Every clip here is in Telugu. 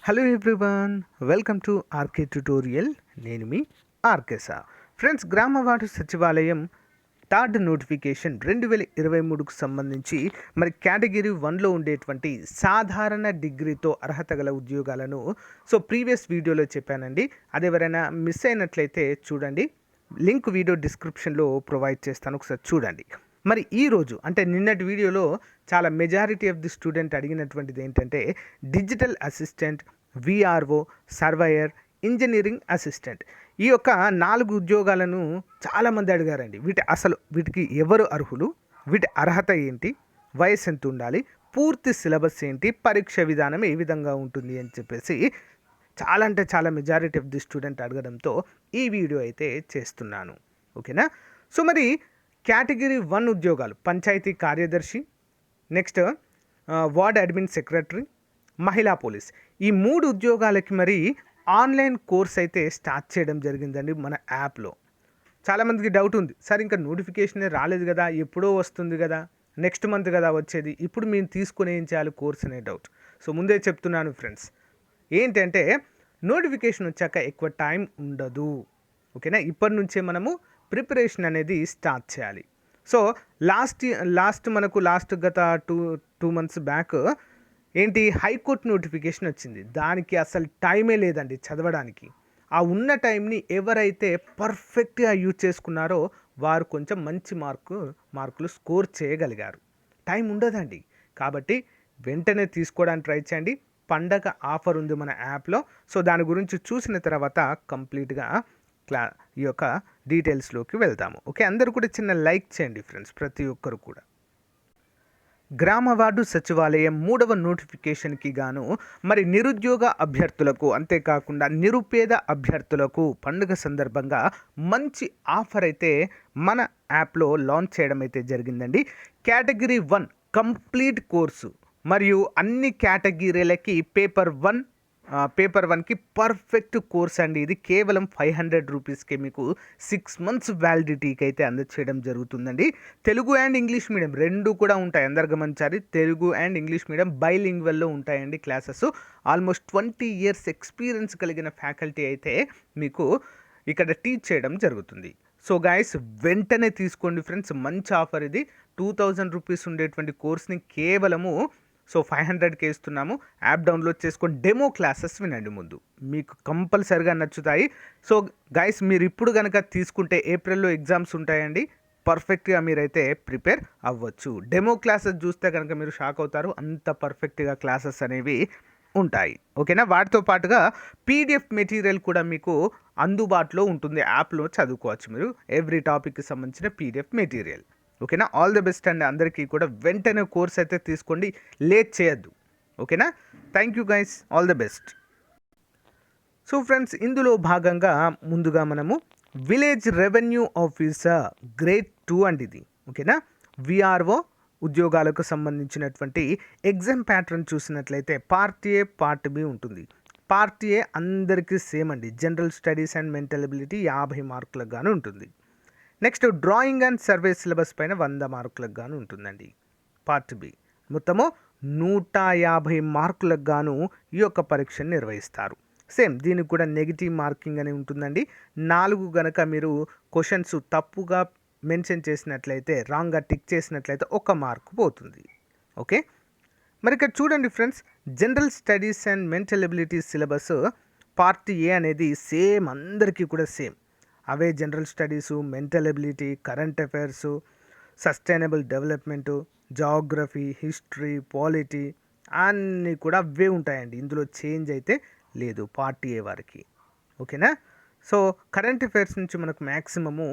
Hello everyone, welcome to RK tutorial. నేను మీ ఆర్కే సార్. ఫ్రెండ్స్, గ్రామ వార్డు సచివాలయం థర్డ్ నోటిఫికేషన్ 2023కు సంబంధించి మరి కేటగిరీ 1లో ఉండేటువంటి సాధారణ డిగ్రీతో అర్హత గల ఉద్యోగాలను ప్రీవియస్ వీడియోలో చెప్పానండి. అది ఎవరైనా మిస్ అయినట్లయితే చూడండి, లింక్ వీడియో డిస్క్రిప్షన్లో ప్రొవైడ్ చేస్తాను, ఒకసారి చూడండి. మరి ఈరోజు అంటే నిన్నటి వీడియోలో చాలా మెజారిటీ ఆఫ్ ది స్టూడెంట్ అడిగినటువంటిది ఏంటంటే digital assistant, VRO, surveyor, engineering assistant. ఈ యొక్క 4 ఉద్యోగాలను చాలామంది అడిగారండి. వీటికి ఎవరు అర్హులు, వీటి అర్హత ఏంటి, వయసు ఎంత ఉండాలి, పూర్తి సిలబస్ ఏంటి, పరీక్ష విధానం ఏ విధంగా ఉంటుంది అని చెప్పేసి చాలా అంటే చాలా మెజారిటీ ఆఫ్ ది స్టూడెంట్ అడగడంతో ఈ వీడియో అయితే చేస్తున్నాను. ఓకేనా? మరి కేటగిరీ 1 ఉద్యోగాలు పంచాయతీ కార్యదర్శి, నెక్స్ట్ వార్డ్ అడ్మిన్ సెక్రటరీ, మహిళా పోలీస్. ఈ 3 ఉద్యోగాలకి మరి ఆన్లైన్ కోర్స్ అయితే స్టార్ట్ చేయడం జరిగిందండి మన యాప్లో. చాలామందికి డౌట్ ఉంది, సార్ ఇంకా నోటిఫికేషనే రాలేదు కదా, ఎప్పుడో వస్తుంది కదా, నెక్స్ట్ మంత్ కదా వచ్చేది, ఇప్పుడు మేము తీసుకుని ఏం చేయాలి కోర్స్ అనే డౌట్. ముందే చెప్తున్నాను ఫ్రెండ్స్, ఏంటంటే నోటిఫికేషన్ వచ్చాక ఎక్కువ టైం ఉండదు. ఓకేనా? ఇప్పటి నుంచే మనము ప్రిపరేషన్ అనేది స్టార్ట్ చేయాలి. లాస్ట్ గత టూ మంత్స్ బ్యాక్ ఏంటి హైకోర్టు నోటిఫికేషన్ వచ్చింది. దానికి అసలు టైమే లేదండి చదవడానికి. ఆ ఉన్న టైంని ఎవరైతే పర్ఫెక్ట్గా యూజ్ చేసుకున్నారో వారు కొంచెం మంచి మార్కులు స్కోర్ చేయగలిగారు. టైం ఉండదండి, కాబట్టి వెంటనే తీసుకోవడానికి ట్రై చేయండి. పండగ ఆఫర్ ఉంది మన యాప్లో. దాని గురించి చూసిన తర్వాత కంప్లీట్గా ఈ యొక్క డీటెయిల్స్లోకి వెళ్తాము. ఓకే, అందరూ కూడా చిన్న లైక్ చేయండి ఫ్రెండ్స్, ప్రతి ఒక్కరు కూడా. గ్రామ వార్డు సచివాలయం 3వ నోటిఫికేషన్కి గాను మరి నిరుద్యోగ అభ్యర్థులకు, అంతేకాకుండా నిరుపేద అభ్యర్థులకు పండుగ సందర్భంగా మంచి ఆఫర్ అయితే మన యాప్లో లాంచ్ చేయడం అయితే జరిగిందండి. కేటగిరీ 1 కంప్లీట్ కోర్సు మరియు అన్ని కేటగిరీలకి పేపర్ 1కి పర్ఫెక్ట్ కోర్స్ అండి. ఇది కేవలం 500 రూపీస్కే మీకు 6 months వ్యాలిడిటీకి అయితే అందచేయడం జరుగుతుందండి. తెలుగు అండ్ ఇంగ్లీష్ మీడియం రెండు కూడా ఉంటాయి, అందరు గమనించాలి. తెలుగు అండ్ ఇంగ్లీష్ మీడియం బైలింగ్వల్లో ఉంటాయండి క్లాసెస్. ఆల్మోస్ట్ 20 years ఎక్స్పీరియన్స్ కలిగిన ఫ్యాకల్టీ అయితే మీకు ఇక్కడ టీచ్ చేయడం జరుగుతుంది. గైస్, వెంటనే తీసుకోండి ఫ్రెండ్స్, మంచి ఆఫర్ ఇది. 2000 రూపీస్ ఉండేటువంటి కోర్స్ని కేవలము 500కే ఇస్తున్నాము. యాప్ డౌన్లోడ్ చేసుకొని డెమో క్లాసెస్ వినండి, ముందు మీకు కంపల్సరిగా నచ్చుతాయి. గైస్, మీరు ఇప్పుడు కనుక తీసుకుంటే ఏప్రిల్లో ఎగ్జామ్స్ ఉంటాయండి, పర్ఫెక్ట్గా మీరైతే ప్రిపేర్ అవ్వచ్చు. డెమో క్లాసెస్ చూస్తే కనుక మీరు షాక్ అవుతారు, అంత పర్ఫెక్ట్గా క్లాసెస్ అనేవి ఉంటాయి. ఓకేనా? వాటితో పాటుగా PDF మెటీరియల్ కూడా మీకు అందుబాటులో ఉంటుంది. యాప్లో చదువుకోవచ్చు మీరు ఎవ్రీ టాపిక్కి సంబంధించిన PDF మెటీరియల్. ఓకేనా? ఆల్ ది బెస్ట్ అండి అందరికీ కూడా. వెంటనే కోర్స్ అయితే తీసుకోండి, లేట్ చేయొద్దు. ఓకేనా? Thank you guys, all the best. Friends, ఇందులో భాగంగా ముందుగా మనము విలేజ్ రెవెన్యూ ఆఫీసర్ గ్రేడ్ 2 అండి ఇది. ఓకేనా? VRO ఉద్యోగాలకు సంబంధించినటువంటి ఎగ్జామ్ ప్యాటర్న్ చూసినట్లయితే పార్ట్ A, పార్ట్ B ఉంటుంది. పార్ట్ A అందరికీ సేమ్ అండి. General studies and mental ability 50 మార్కులకు గాను ఉంటుంది. Next drawing and survey syllabus పైన 100 మార్కులకు గాను ఉంటుందండి. పార్ట్ B మొత్తము 150 మార్కులకు గాను ఈ యొక్క పరీక్షను నిర్వహిస్తారు. సేమ్ దీనికి కూడా నెగిటివ్ మార్కింగ్ అని ఉంటుందండి. 4 గనక మీరు క్వశ్చన్స్ తప్పుగా మెన్షన్ చేసినట్లయితే, రాంగ్గా టిక్ చేసినట్లయితే 1 మార్కు పోతుంది. ఓకే, మరి ఇక్కడ చూడండి friends, general studies and mental ability syllabus part A అనేది సేమ్, అందరికీ కూడా సేమ్. అవే general studies, mental ability, current affairs, sustainable development, geography, history, polity అన్నీ కూడా అవే ఉంటాయండి. ఇందులో చేంజ్ అయితే లేదు పార్ట్ A వారికి. ఓకేనా? కరెంట్ అఫైర్స్ నుంచి మనకు మ్యాక్సిమము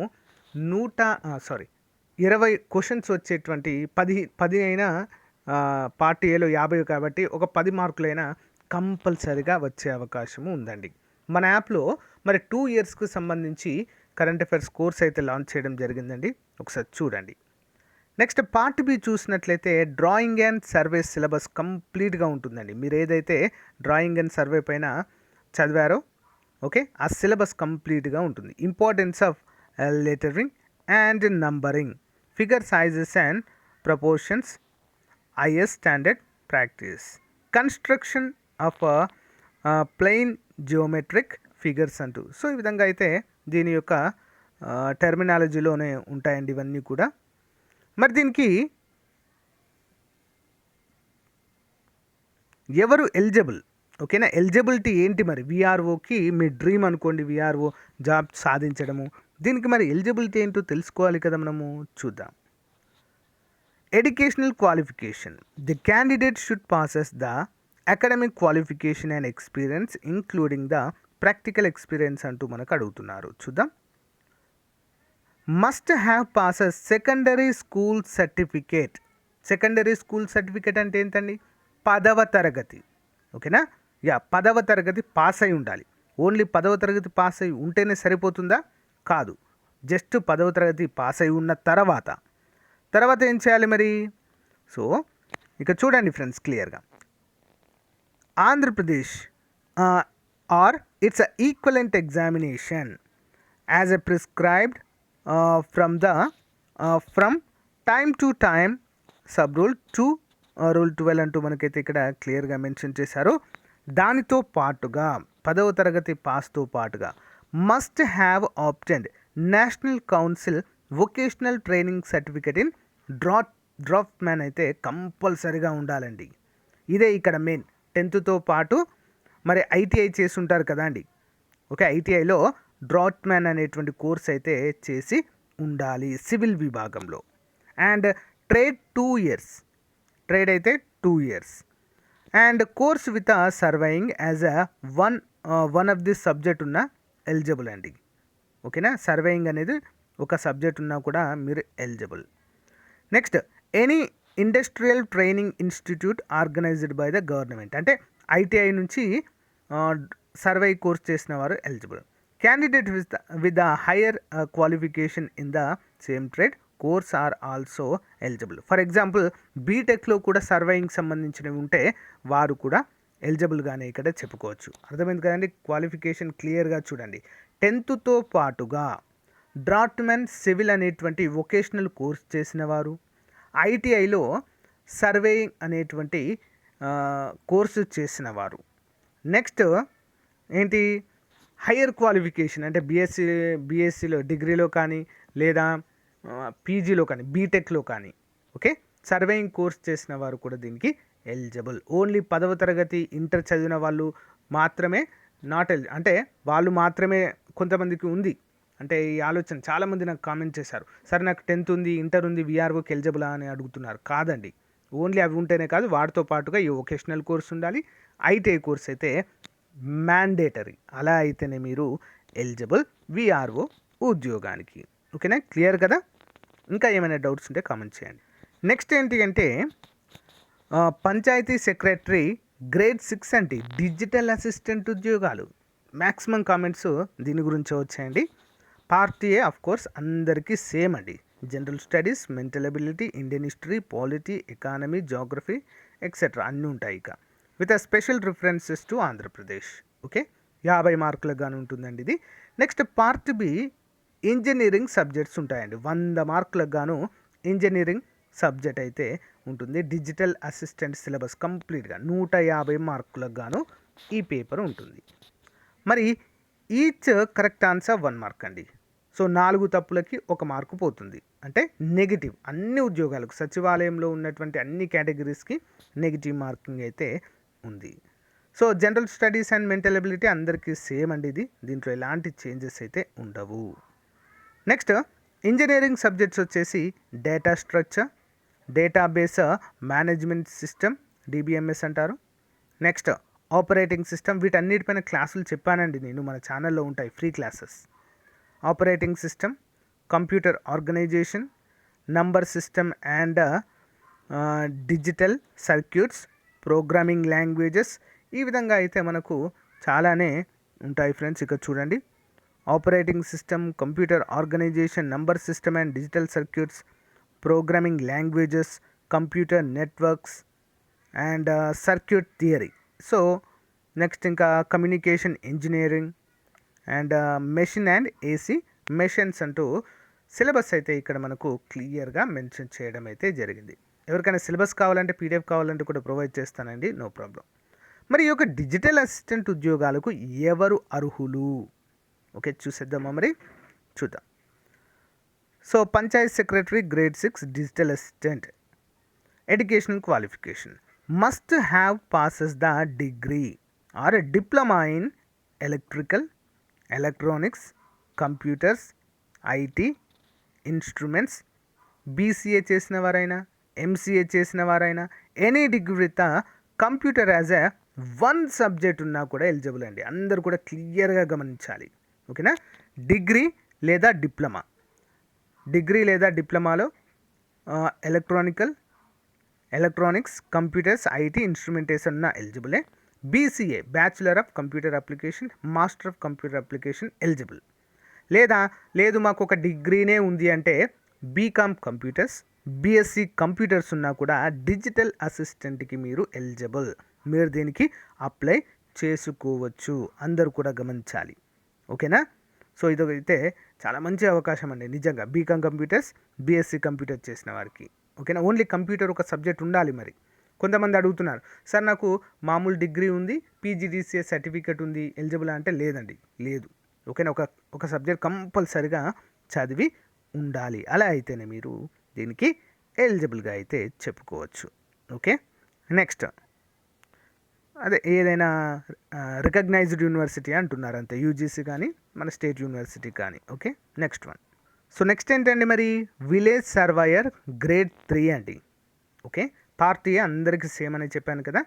20 క్వశ్చన్స్ వచ్చేటువంటి 10 అయినా పార్ట్ Aలో 50 కాబట్టి ఒక 10 మార్కులైనా కంపల్సరిగా వచ్చే అవకాశము ఉందండి. మన యాప్లో మరి 2 yearsకు సంబంధించి కరెంట్ అఫైర్స్ కోర్స్ అయితే లాంచ్ చేయడం జరిగిందండి, ఒకసారి చూడండి. నెక్స్ట్ పార్ట్ B చూసినట్లయితే డ్రాయింగ్ అండ్ సర్వే సిలబస్ కంప్లీట్గా ఉంటుందండి. మీరు ఏదైతే డ్రాయింగ్ అండ్ సర్వే పైన చదివారో ఓకే, ఆ సిలబస్ కంప్లీట్గా ఉంటుంది. Importance of lettering and numbering, figure sizes and proportions, IS standard practice, construction of plain geometric figures అంటూ. సో ఈ విధంగా అయితే దీని యొక్క టెర్మినాలజీలోనే ఉంటాయండి ఇవన్నీ కూడా. మరి దీనికి ఎవరు ఎలిజిబుల్? ఓకేనా, ఎలిజిబిలిటీ ఏంటి మరి? విఆర్ఓకి మీ డ్రీమ్ అనుకోండి, విఆర్ఓ జాబ్ సాధించడము. దీనికి మరి ఎలిజిబిలిటీ ఏంటో తెలుసుకోవాలి కదా మనము. చూద్దాం. Educational qualification. The candidate should passes the academic qualification and experience including the practical experience అంటూ మనకు అడుగుతున్నారు. చూద్దాం. Must have passes secondary school certificate. Secondary school certificate అంటే ఏంటండి? 10వ తరగతి. ఓకేనా, 10వ తరగతి పాస్ అయి ఉండాలి. ఓన్లీ 10వ తరగతి పాస్ అయి ఉంటేనే సరిపోతుందా? కాదు, జస్ట్ 10వ తరగతి పాస్ అయి ఉన్న తర్వాత ఏం చేయాలి మరి? సో ఇక చూడండి ఫ్రెండ్స్ క్లియర్గా. Andhra Pradesh or its equivalent examination as a prescribed from time to time sub rule 2 rule 12 అంటూ మనకైతే ఇక్కడ క్లియర్గా మెన్షన్ చేశారు. దానితో పాటుగా 10వ తరగతి పాస్తో పాటుగా must have obtained national council vocational training certificate in draft man అయితే కంపల్సరీగా ఉండాలండి. ఇదే ఇక్కడ మెయిన్. 10థ్తో పాటు మరి ఐటీఐ చేసి ఉంటారు కదా అండి. ఓకే, ఐటీఐలో డ్రాఫ్ట్ మ్యాన్ అనేటువంటి కోర్స్ అయితే చేసి ఉండాలి సివిల్ విభాగంలో. అండ్ ట్రేడ్ 2 years, ట్రేడ్ అయితే 2 years. And course with surveying as a one of the subject ఉన్న ఎలిజిబుల్ అండి. ఓకేనా, సర్వేయింగ్ అనేది ఒక సబ్జెక్ట్ ఉన్నా కూడా మీరు eligible. Next, any industrial training institute organised by the government. అంటే ఐటీఐ నుంచి సర్వే కోర్స్ చేసిన వారు eligible. Candidate with the higher qualification in the same trade course are also eligible. For example బీటెక్లో కూడా సర్వేయింగ్ సంబంధించినవి ఉంటే వారు కూడా ఎలిజిబుల్గానే ఇక్కడ చెప్పుకోవచ్చు. అర్థమైంది కదండి. క్వాలిఫికేషన్ క్లియర్గా చూడండి. 10థ్తో పాటుగా డ్రాఫ్ట్మెన్ సివిల్ అనేటువంటి వొకేషనల్ కోర్స్ చేసిన వారు, ఐటీఐలో సర్వేయింగ్ అనేటువంటి కోర్సు చేసిన వారు. నెక్స్ట్ ఏంటి? హయ్యర్ క్వాలిఫికేషన్ అంటే బీఎస్సీలో డిగ్రీలో కానీ లేదా పీజీలో కానీ బీటెక్లో కానీ ఓకే సర్వేయింగ్ కోర్స్ చేసిన వారు కూడా దీనికి ఎలిజిబుల్. ఓన్లీ 10వ తరగతి ఇంటర్ చదివిన వాళ్ళు మాత్రమే అంటే వాళ్ళు మాత్రమే కొంతమందికి ఉంది. అంటే ఈ ఆలోచన చాలామంది నాకు కామెంట్ చేశారు, సార్ నాకు 10th ఉంది, ఇంటర్ ఉంది, విఆర్ఓకి ఎలిజిబులా అని అడుగుతున్నారు. కాదండి, ఓన్లీ అవి ఉంటేనే కాదు, వాటితో పాటుగా ఈ వొకేషనల్ కోర్స్ ఉండాలి. ఐటీఐ కోర్స్ అయితే మ్యాండేటరీ. అలా అయితేనే మీరు ఎలిజిబుల్ విఆర్ఓ ఉద్యోగానికి. ఓకేనా, క్లియర్ కదా? ఇంకా ఏమైనా డౌట్స్ ఉంటే కామెంట్ చేయండి. నెక్స్ట్ ఏంటి అంటే పంచాయతీ సెక్రటరీ గ్రేడ్ 6 అంటే డిజిటల్ అసిస్టెంట్ ఉద్యోగాలు. మ్యాక్సిమం కామెంట్స్ దీని గురించి వచ్చాయండి. పార్ట్ ఏ ఆఫ్ కోర్స్ అందరికీ సేమ్ అండి. General studies, mental ability, Indian history, polity, economy, geography etcetera అన్నీ ఉంటాయి. ఇక with a special references to Andhra Pradesh. Okay, 50 మార్కులకు గాను ఉంటుందండి ఇది. Next part B engineering subjects ఉంటాయండి. 100 మార్కులకు గాను ఇంజనీరింగ్ సబ్జెక్ట్ అయితే ఉంటుంది. డిజిటల్ అసిస్టెంట్ సిలబస్ కంప్లీట్గా 150 మార్కులకు గాను ఈ పేపర్ ఉంటుంది. మరి ఈచ్ కరెక్ట్ ఆన్సర్ 1 మార్క్ అండి. సో 4 తప్పులకి 1 మార్కు పోతుంది. అంటే నెగిటివ్. అన్ని ఉద్యోగాలకు సచివాలయంలో ఉన్నటువంటి అన్ని కేటగిరీస్కి నెగిటివ్ మార్కింగ్ అయితే ఉంది. So general studies and mental ability అందరికీ సేమ్ అండి ఇది. దీంట్లో ఎలాంటి చేంజెస్ అయితే ఉండవు. నెక్స్ట్ ఇంజనీరింగ్ సబ్జెక్ట్స్ వచ్చేసి data structure, database management system, DBMS అంటారు. Next operating system. వీటన్నిటిపైన క్లాసులు చెప్పానండి నేను, మన ఛానల్లో ఉంటాయి free classes. Operating system, computer organisation, number system and digital circuits, programming languages. ఈ విధంగా అయితే మనకు చాలానే ఉంటాయి ఫ్రెండ్స్. ఇక్కడ చూడండి, operating system, computer organisation, number system and digital circuits, programming languages, computer networks and circuit theory. So next ఇంకా communication engineering and machine and AC machines అంటూ సిలబస్ అయితే ఇక్కడ మనకు క్లియర్గా మెన్షన్ చేయడం అయితే జరిగింది. ఎవరికైనా సిలబస్ కావాలంటే పీడిఎఫ్ కావాలంటే కూడా ప్రొవైడ్ చేస్తానండి, నో ప్రాబ్లం. మరి ఈ యొక్క డిజిటల్ అసిస్టెంట్ ఉద్యోగాలకు ఎవరు అర్హులు? ఓకే, చూసేద్దామా మరి? చూద్దాం. So Panchayat secretary grade 6 digital assistant. Educational qualification must have passes the degree or diploma in electrical, electronics, computers, IT, instruments, BCA చేసిన వారైనా, ఎంసీఏ చేసిన వారైనా, any degree with computer as a one subject ఉన్నా కూడా ఎలిజిబుల్ అండి. అందరూ కూడా క్లియర్గా గమనించాలి. ఓకేనా? డిగ్రీ లేదా డిప్లొమా, డిగ్రీ లేదా డిప్లొమాలో ఎలక్ట్రానిక్స్, కంప్యూటర్స్, ఐటీ, ఇన్స్ట్రుమెంటేషన్ ఉన్న ఎలిజిబులే. BCA bachelor of computer application, master of computer application eligible. లేదు మాకు ఒక డిగ్రీనే ఉంది అంటే బీకామ్ కంప్యూటర్స్, బీఎస్సీ కంప్యూటర్స్ ఉన్నా కూడా డిజిటల్ అసిస్టెంట్కి మీరు ఎలిజిబుల్. మీరు దీనికి అప్లై చేసుకోవచ్చు. అందరూ కూడా గమనించాలి. ఓకేనా? సో ఇదైతే చాలా మంచి అవకాశం అండి నిజంగా. బీకామ్ కంప్యూటర్స్, బీఎస్సీ కంప్యూటర్ చేసిన వారికి. ఓకేనా? ఓన్లీ కంప్యూటర్ ఒక సబ్జెక్ట్ ఉండాలి. మరి కొంతమంది అడుగుతున్నారు, సార్ నాకు మామూలు డిగ్రీ ఉంది, పీజీడీసీఏ సర్టిఫికేట్ ఉంది, ఎలిజిబుల్ అంటే లేదండి, లేదు. ఓకేనా? ఒక సబ్జెక్ట్ కంపల్సరిగా చదివి ఉండాలి. అలా అయితేనే మీరు దీనికి ఎలిజిబుల్గా అయితే చెప్పుకోవచ్చు. ఓకే, నెక్స్ట్ అదే ఏదైనా రికగ్నైజ్డ్ యూనివర్సిటీ అంటున్నారు అంతే, యూజీసీ కానీ మన స్టేట్ యూనివర్సిటీ కానీ. Okay, next one. So next ఏంటండి మరి? విలేజ్ సర్వేయర్ గ్రేడ్ 3 అండి. ఓకే, పార్ట్ ఏ అందరికీ సేమ్ అని చెప్పాను కదా.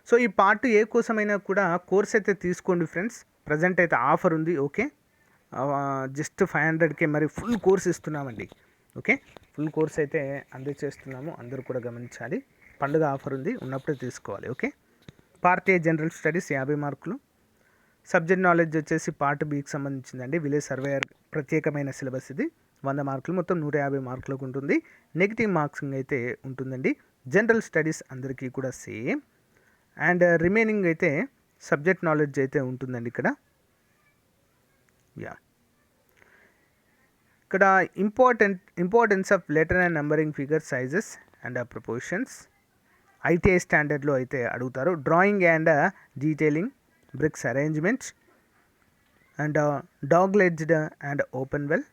సో ఈ పార్ట్ ఏ కోసమైనా కూడా కోర్స్ అయితే తీసుకోండి ఫ్రెండ్స్. ప్రజెంట్ అయితే ఆఫర్ ఉంది. ఓకే, జస్ట్ 500కే మరి ఫుల్ కోర్స్ ఇస్తున్నామండి. ఓకే, ఫుల్ కోర్స్ అయితే అందజేస్తున్నాము. అందరూ కూడా గమనించాలి. పండుగ ఆఫర్ ఉంది, ఉన్నప్పుడే తీసుకోవాలి. Okay, part A general studies 50 మార్కులు, సబ్జెక్ట్ నాలెడ్జ్ వచ్చేసి పార్ట్ బికి సంబంధించిందండి. విలేజ్ సర్వేయర్ ప్రత్యేకమైన సిలబస్ ఇది. 100 మార్కులు, మొత్తం 150 మార్కులకు ఉంటుంది. నెగిటివ్ మార్క్సింగ్ అయితే ఉంటుందండి. జనరల్ స్టడీస్ అందరికీ కూడా సేమ్. అండ్ రిమైనింగ్ అయితే సబ్జెక్ట్ నాలెడ్జ్ అయితే ఉంటుందండి ఇక్కడ. ఇక్కడ importance of letter and numbering figure sizes and proportions ITI స్టాండర్డ్లో అయితే అడుగుతారు. Drawing and detailing, bricks arrangements and dog legged and open well,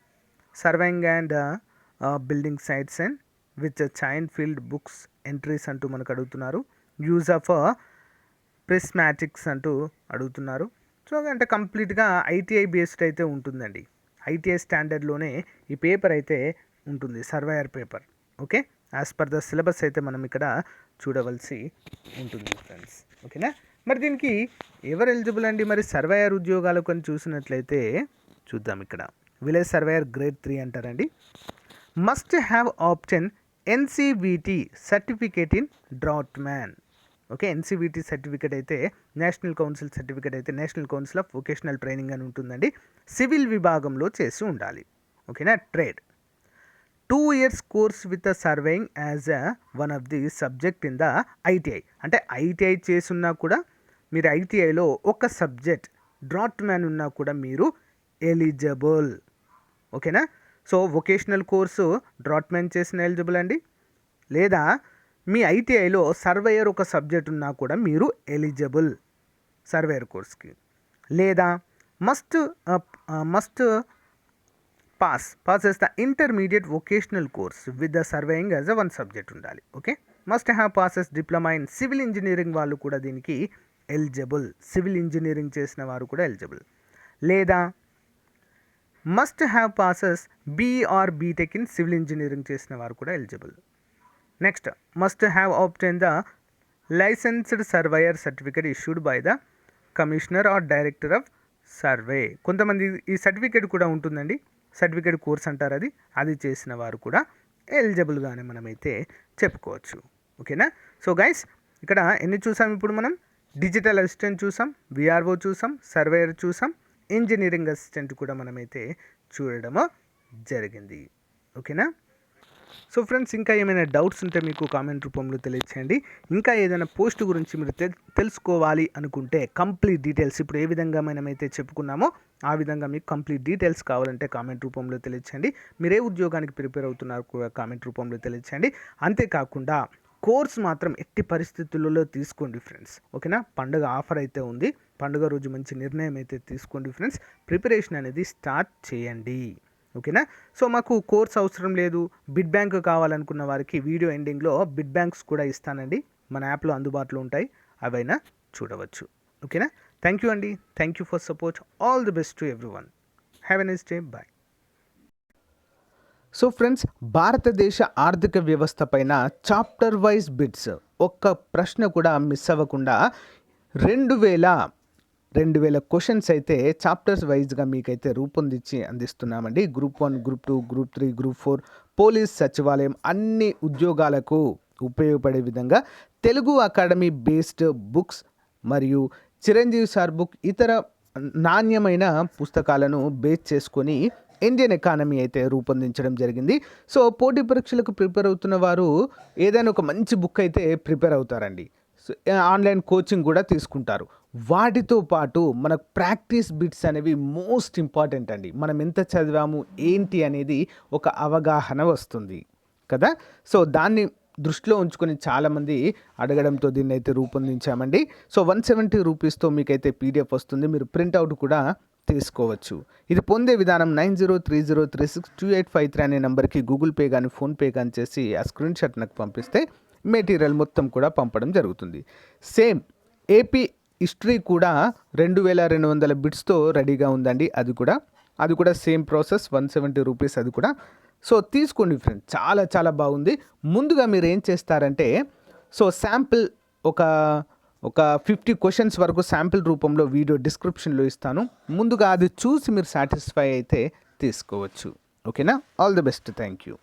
surveying and building sites and with chain field books entries అంటూ మనకు అడుగుతున్నారు. యూజ్ ఆఫ్ ప్రిస్మాటిక్స్ అంటూ అడుగుతున్నారు. సో అంటే కంప్లీట్గా ఐటీఐ బేస్డ్ అయితే ఉంటుందండి. ఐటీఐ స్టాండర్డ్లోనే ఈ పేపర్ అయితే ఉంటుంది, surveyor paper. Okay, as per the syllabus అయితే మనం ఇక్కడ చూడవలసి ఉంటుంది ఫ్రెండ్స్. ఓకేనా? మరి దీనికి ఎవరు ఎలిజిబుల్ అండి? మరి సర్వేయర్ ఉద్యోగాలకు అని చూసినట్లయితే చూద్దాం. ఇక్కడ విలేజ్ సర్వేయర్ గ్రేడ్ 3 అంటారండి. Must have option NCVT certificate in draftsman. Okay, NCVT certificate అయితే నేషనల్ కౌన్సిల్ సర్టిఫికేట్ అయితే national council of vocational training అని ఉంటుందండి. సివిల్ విభాగంలో చేసి ఉండాలి. ఓకేనా? Trade 2 years course with surveying as one of the subject in the ITI. అంటే ఐటీఐ చేసున్నా కూడా మీరు ఐటీఐలో ఒక సబ్జెక్ట్ డ్రాఫ్ట్మ్యాన్ ఉన్నా కూడా మీరు ఎలిజిబుల్. ఓకేనా? సో వొకేషనల్ కోర్సు డ్రాఫ్ట్మ్యాన్ చేసిన ఎలిజిబుల్ అండి. లేదా మీ ఐటీఐలో సర్వేయర్ ఒక సబ్జెక్ట్ ఉన్నా కూడా మీరు ఎలిజిబుల్ సర్వేయర్ కోర్స్కి. లేదా మస్ట్ పాస్ చేస్ the intermediate vocational course with the surveying as a one subject ఉండాలి. Okay, must have passes diploma in civil engineering వాళ్ళు కూడా దీనికి ఎలిజిబుల్. సివిల్ ఇంజనీరింగ్ చేసిన వారు కూడా ఎలిజిబుల్. లేదా must have passes BE or BTech in civil engineering చేసిన వారు కూడా eligible. Next, must have obtain the licensed surveyor certificate issued by the commissioner or director of survey. కొంతమంది ఈ సర్టిఫికేట్ కూడా ఉంటుందండి, సర్టిఫికేట్ కోర్స్ అంటారు, అది చేసిన వారు కూడా ఎలిజిబుల్గానే మనమైతే చెప్పుకోవచ్చు. ఓకేనా? సో గైస్, ఇక్కడ ఎన్ని చూసాం ఇప్పుడు మనం? డిజిటల్ అసిస్టెంట్ చూసాం, విఆర్ఓ చూసాం, సర్వేయర్ చూసాం, ఇంజనీరింగ్ అసిస్టెంట్ కూడా మనమైతే చూడడము జరిగింది. ఓకేనా? సో ఫ్రెండ్స్, ఇంకా ఏమైనా డౌట్స్ ఉంటే మీకు కామెంట్ రూపంలో తెలియచేయండి. ఇంకా ఏదైనా పోస్ట్ గురించి మీరు తెలుసుకోవాలి అనుకుంటే కంప్లీట్ డీటెయిల్స్ ఇప్పుడు ఏ విధంగా మనమైతే చెప్పుకున్నామో ఆ విధంగా మీకు కంప్లీట్ డీటెయిల్స్ కావాలంటే కామెంట్ రూపంలో తెలియచేయండి. మీరు ఏ ఉద్యోగానికి ప్రిపేర్ అవుతున్నారు కూడా కామెంట్ రూపంలో తెలియచేయండి. అంతేకాకుండా కోర్స్ మాత్రం ఎట్టి పరిస్థితులలో తీసుకోండి ఫ్రెండ్స్. ఓకేనా, పండుగ ఆఫర్ అయితే ఉంది, పండుగ రోజు మంచి నిర్ణయం అయితే తీసుకోండి ఫ్రెండ్స్. ప్రిపరేషన్ అనేది స్టార్ట్ చేయండి. ఓకేనా. సో మాకు కోర్స్ అవసరం లేదు, బిడ్ బ్యాంక్ కావాలనుకున్న వారికి వీడియో ఎండింగ్లో బిడ్ బ్యాంక్స్ కూడా ఇస్తానండి, మన యాప్లో అందుబాటులో ఉంటాయి, అవైనా చూడవచ్చు. ఓకేనా. థ్యాంక్ యూ అండి, thank you for support. All the best to everyone. Have a nice day. Bye. So friends, భారతదేశ ఆర్థిక వ్యవస్థ పైన చాప్టర్ వైజ్ బిట్స్, ఒక్క ప్రశ్న కూడా మిస్ అవ్వకుండా 2000 క్వశ్చన్స్ అయితే చాప్టర్స్ వైజ్గా మీకైతే రూపొందించి అందిస్తున్నామండి. Group 1, group 2, group 3, group 4, police, సచివాలయం అన్ని ఉద్యోగాలకు ఉపయోగపడే విధంగా తెలుగు అకాడమీ బేస్డ్ బుక్స్ మరియు చిరంజీవి సార్ బుక్ ఇతర నాణ్యమైన పుస్తకాలను బేస్ చేసుకొని ఇండియన్ ఎకానమీ అయితే రూపొందించడం జరిగింది. సో పోటీ పరీక్షలకు ప్రిపేర్ అవుతున్న వారు ఏదైనా ఒక మంచి బుక్ అయితే ప్రిపేర్ అవుతారండి. ఆన్లైన్ కోచింగ్ కూడా తీసుకుంటారు. వాటితో పాటు మనకు ప్రాక్టీస్ బిట్స్ అనేవి మోస్ట్ ఇంపార్టెంట్ అండి. మనం ఎంత చదివాము ఏంటి అనేది ఒక అవగాహన వస్తుంది కదా. సో దాన్ని దృష్టిలో ఉంచుకొని చాలామంది అడగడంతో దీన్ని అయితే రూపొందించామండి. సో 170 రూపీస్తో మీకైతే పీడిఎఫ్ వస్తుంది, మీరు ప్రింట్అవుట్ కూడా తీసుకోవచ్చు. ఇది పొందే విధానం 9030362853 అనే నెంబర్కి గూగుల్ పే కానీ ఫోన్పే కానీ చేసి ఆ స్క్రీన్ షాట్ నాకు పంపిస్తే మెటీరియల్ మొత్తం కూడా పంపడం జరుగుతుంది. సేమ్ ఏపీ హిస్టరీ కూడా 2200 బిట్స్తో రెడీగా ఉందండి. అది కూడా సేమ్ ప్రాసెస్, 170 రూపీస్ అది కూడా. సో తీసుకోండి ఫ్రెండ్స్, చాలా చాలా బాగుంది. ముందుగా మీరు ఏం చేస్తారంటే, సో శాంపిల్ ఒక 50 క్వశ్చన్స్ వరకు శాంపిల్ రూపంలో వీడియో డిస్క్రిప్షన్లో ఇస్తాను. ముందుగా అది చూసి మీరు సాటిస్ఫై అయితే తీసుకోవచ్చు. ఓకేనా. All the best. Thank you.